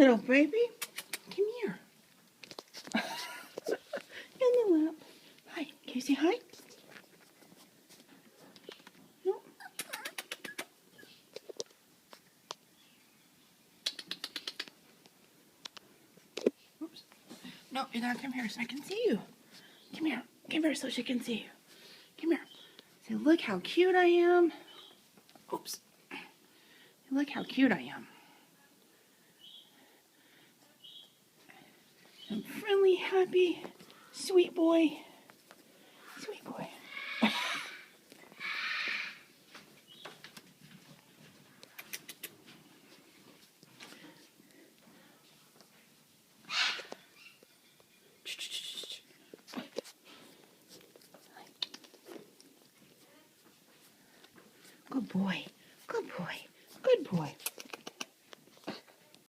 little baby. Come here. In the lap. Hi. Can you say hi? No. Oops. No, you gotta come here so I can see you. Come here. Come here so she can see you. Come here. Say, look how cute I am. Oops. Look how cute I am. I'm friendly, happy, sweet boy. Sweet boy. Good boy. Good boy. Good boy.